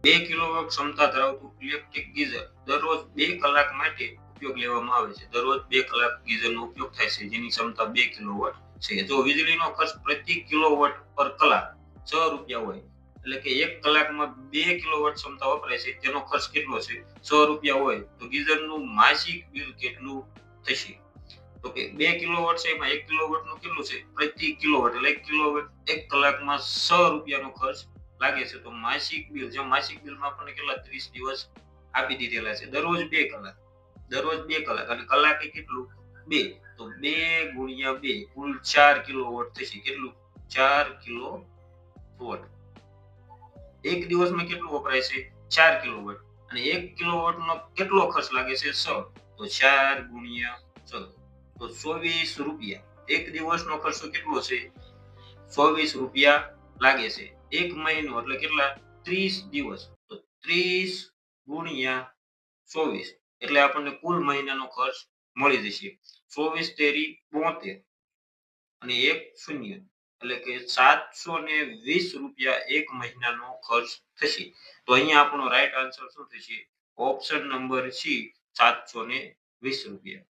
2 kilowatt ક્ષમતા ધરાવતું electric geyser દરરોજ 2 કલાક માટે ઉપયોગ લેવામાં આવે છે. દરરોજ 2 કલાક ગીઝરનો ઉપયોગ થાય છે, જેની ક્ષમતા 2 કિલોવોટ છે. જો વીજળીનો ખર્ચ પ્રતિ કિલોવોટ પર કલાક 6 રૂપિયા હોય, એટલે કે 1 કલાકમાં 2 કિલોવોટ ક્ષમતા વપરાય છે, તેનો ખર્ચ કેટલો છે? 6 રૂપિયા હોય તો ગીઝરનું માસિક બિલ કેટલું થશે? તો કે 2 કિલોવોટ છે, એમાં 1 કિલોવોટનું કેટલું છે? પ્રતિ કિલોવોટ, એટલે 1 કિલોવોટ 1 કલાકમાં 6 રૂપિયાનો ખર્ચ લાગે છે. તો માસિક બિલ, જે માસિક બિલમાં આપણને કેટલા 30 દિવસ આપી દીધેલા છે. દરરોજ 2 કલાક, દરરોજ 2 કલાક અને કલાકે કેટલું? 2. તો 2 ગુણ્યા 2 કુલ 4 કિલોવોટ થશે. કેટલું? 4 કિલોવોટ. એક દિવસમાં કેટલું વપરાય છે? 4 કિલોવોટ. અને 1 કિલોવોટનો કેટલો ખર્ચ લાગે છે? 6. તો 4 ગુણ્યા 6 તો 24 રૂપિયા. એક દિવસનો ખર્ચો કેટલો છે? 24 રૂપિયા લાગે છે. એક મહિનો એટલે કેટલા? 30 દિવસ. તો 30 ગુણ્યા 24 એટલે આપણને કુલ મહિનાનો ખર્ચ મળી જશે. 24 તેરી 72 અને 1 શૂન્ય એટલે કે 720 રૂપિયા એક મહિનાનો ખર્ચ થશે. તો અહીંયા આપણો રાઈટ આન્સર શું થશે? ઓપ્શન નંબર સી, 720 રૂપિયા.